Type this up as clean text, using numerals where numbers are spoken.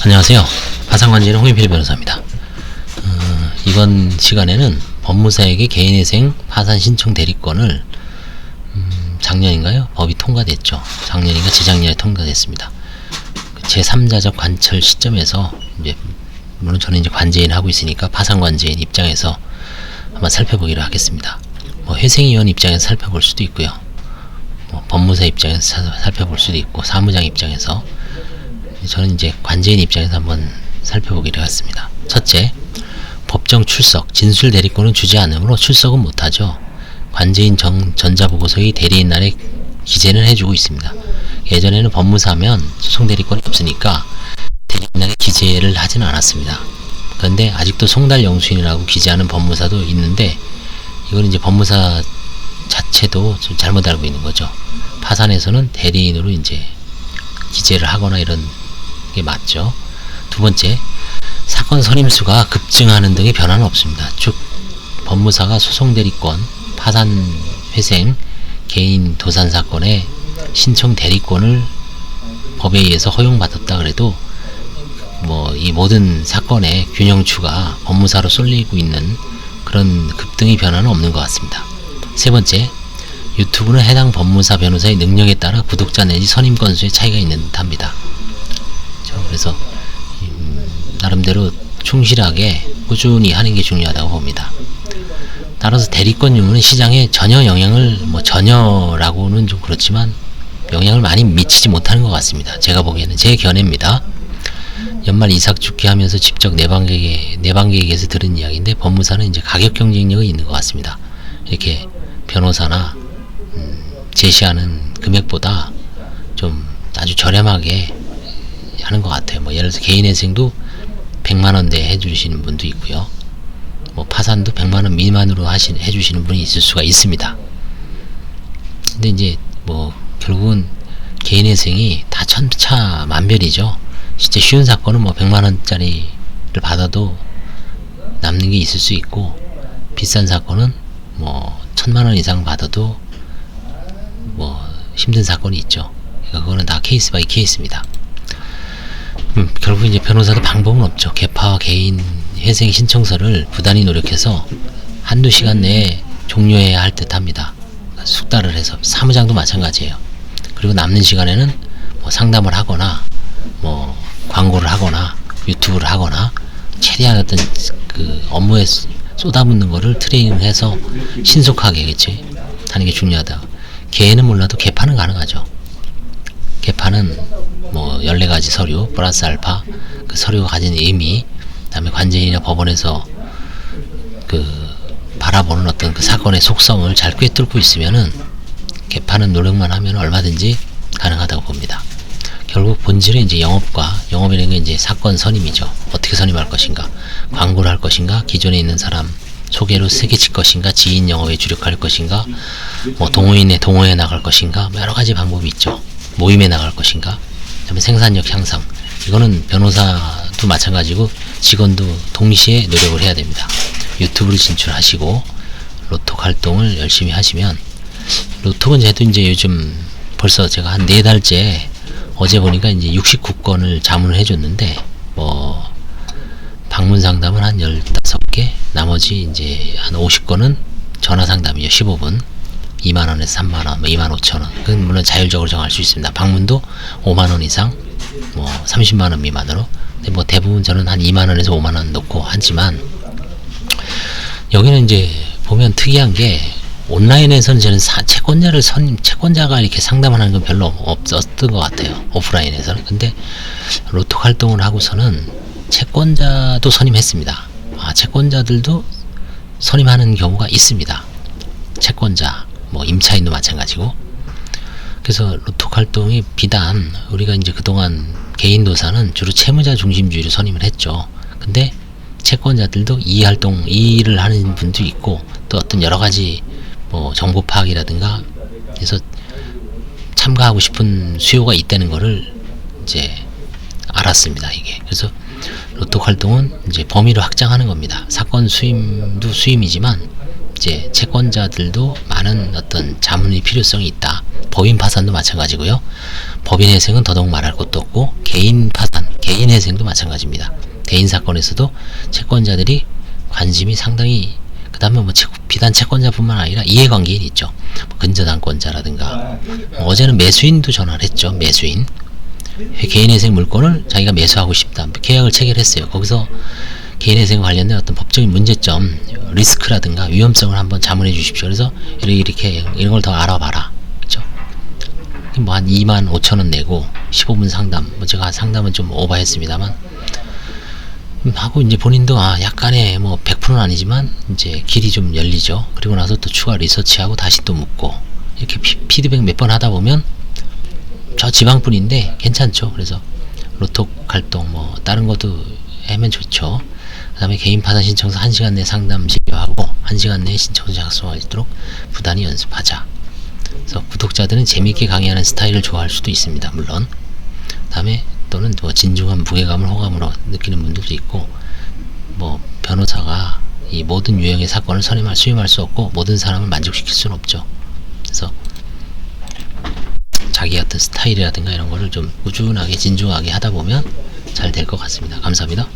안녕하세요. 파산관제인 홍인필 변호사입니다. 이번 시간에는 법무사에게 개인회생 파산 신청 대리권을 작년인가요? 법이 통과됐죠. 작년인가 재작년에 통과됐습니다. 제3자적 관철 시점에서 이제 물론 저는 이제 관제인 하고 있으니까 파산관제인 입장에서 한번 살펴보기로 하겠습니다. 회생위원 입장에서 살펴볼 수도 있고요. 법무사 입장에서 살펴볼 수도 있고 사무장 입장에서 저는 이제 관제인 입장에서 한번 살펴보기로 했습니다. 첫째, 법정 출석, 진술 대리권은 주지 않으므로 출석은 못하죠. 관제인 전자보고서의 대리인란에 기재는 해주고 있습니다. 예전에는 법무사면 소송 대리권이 없으니까 대리인란에 기재를 하지는 않았습니다. 그런데 아직도 송달 영수인이라고 기재하는 법무사도 있는데 이건 이제 법무사 자체도 좀 잘못 알고 있는 거죠. 파산에서는 대리인으로 이제 기재를 하거나 이런 게 맞죠. 두 번째, 사건 선임수가 급증하는 등의 변화는 없습니다. 즉 법무사가 소송 대리권, 파산 회생, 개인 도산 사건의 신청 대리권을 법에 의해서 허용받았다 그래도 이 모든 사건의 균형추가 법무사로 쏠리고 있는 그런 급등의 변화는 없는 것 같습니다. 세 번째, 유튜브는 해당 법무사 변호사의 능력에 따라 구독자 내지 선임 건수의 차이가 있는 듯 합니다. 그래서 나름대로 충실하게 꾸준히 하는 게 중요하다고 봅니다. 따라서 대리권 유무는 시장에 전혀 영향을 전혀라고는 좀 그렇지만 영향을 많이 미치지 못하는 것 같습니다. 제가 보기에는 제 견해입니다. 연말 이삭죽기 하면서 직접 내방객에게서 들은 이야기인데 법무사는 이제 가격 경쟁력이 있는 것 같습니다. 이렇게 변호사나 제시하는 금액보다 좀 아주 저렴하게 하는 것 같아요. 예를 들어서 개인회생도 100만원대 해주시는 분도 있고요. 파산도 100만원 미만으로 해주시는 분이 있을 수가 있습니다. 근데 이제 결국은 개인회생이 다 천차만별이죠. 진짜 쉬운 사건은 100만원짜리를 받아도 남는 게 있을 수 있고 비싼 사건은 1000만원 이상 받아도 힘든 사건이 있죠. 그러니까 그거는 다 케이스 바이 케이스입니다. 결국 이제 변호사도 방법은 없죠. 개파와 개인 회생 신청서를 부단히 노력해서 한두 시간 내에 종료해야 할 듯 합니다. 숙달을 해서 사무장도 마찬가지예요. 그리고 남는 시간에는 상담을 하거나 광고를 하거나 유튜브를 하거나 최대한 어떤 그 업무에 쏟아붓는 거를 트레이닝해서 신속하게 하는 게 중요하다. 개인은 몰라도 개파는 가능하죠. 개파는 14가지 서류 플러스 알파 그 서류가 가진 의미, 그다음에 관제인이나 법원에서 바라보는 어떤 그 사건의 속성을 잘 꿰뚫고 있으면은 개파는 노력만 하면 얼마든지 가능하다고 봅니다. 결국 본질은 이제 영업이라는 게 이제 사건 선임이죠. 어떻게 선임할 것인가, 광고를 할 것인가, 기존에 있는 사람 소개로 세게 칠 것인가, 지인 영업에 주력할 것인가, 동호회에 나갈 것인가, 여러 가지 방법이 있죠. 모임에 나갈 것인가, 그다음에 생산력 향상. 이거는 변호사도 마찬가지고 직원도 동시에 노력을 해야 됩니다. 유튜브를 진출하시고 로톡 활동을 열심히 하시면, 로톡은 저도 이제 요즘 벌써 제가 한 4달째 어제 보니까 이제 69건을 자문을 해줬는데 방문 상담은 한 15개, 나머지 이제 한 50건은 전화 상담이죠. 15분 2만원에서 3만원, 25,000원. 그건 물론 자율적으로 정할 수 있습니다. 방문도 5만원 이상, 30만원 미만으로. 근데 대부분 저는 한 2만원에서 5만원 놓고 하지만, 여기는 이제 보면 특이한 게, 온라인에서는 저는 채권자가 이렇게 상담을 하는 건 별로 없었던 것 같아요. 오프라인에서는. 근데 로톡 활동을 하고서는 채권자도 선임했습니다. 채권자들도 선임하는 경우가 있습니다. 채권자, 임차인도 마찬가지고. 그래서 로톡 활동이 비단 우리가 이제 그동안 개인 도산은 주로 채무자 중심주의로 선임을 했죠. 근데 채권자들도 이 일을 하는 분도 있고, 또 어떤 여러 가지 정보 파악이라든가 해서 참가하고 싶은 수요가 있다는 거를 이제 알았습니다. 이게. 그래서 로톡 활동은 이제 범위를 확장하는 겁니다. 사건 수임도 수임이지만 이제 채권자들도 많은 어떤 자문의 필요성이 있다. 법인 파산도 마찬가지고요. 법인 회생은 더더욱 말할 것도 없고, 개인 파산, 개인 개인회생도 마찬가지입니다. 개인 사건에서도 채권자들이 관심이 상당히, 그 다음에 뭐 비단 채권자뿐만 아니라 이해관계인 있죠. 뭐 근저당권자라든가, 어제는 매수인도 전화를 했죠. 매수인. 개인회생 물건을 자기가 매수하고 싶다. 계약을 체결했어요. 거기서 개인회생 관련된 어떤 법적인 문제점, 리스크라든가 위험성을 한번 자문해 주십시오. 그래서 이렇게 이런 걸 더 알아봐라. 그렇죠? 뭐 한 25,000원 내고 15분 상담, 뭐 제가 상담은 좀 오버했습니다만 하고, 이제 본인도 약간의 뭐 100%는 아니지만 이제 길이 좀 열리죠. 그리고 나서 또 추가 리서치하고 다시 또 묻고, 이렇게 피드백 몇 번 하다 보면 저 지방분인데 괜찮죠. 그래서 로톡 활동 뭐 다른 것도 하면 좋죠. 그 다음에 개인 파산 신청서 1시간 내 상담 진료하고 1시간 내에 신청서 작성할 수 있도록 부단히 연습하자. 그래서 구독자들은 재미있게 강의하는 스타일을 좋아할 수도 있습니다. 물론. 그 다음에 또는 뭐 진중한 무게감을 호감으로 느끼는 분들도 있고, 뭐 변호사가 이 모든 유형의 사건을 수임할 수 없고 모든 사람을 만족시킬 수는 없죠. 그래서 자기 어떤 스타일이라든가 이런 거를 좀 꾸준하게 진중하게 하다 보면 잘 될 것 같습니다. 감사합니다.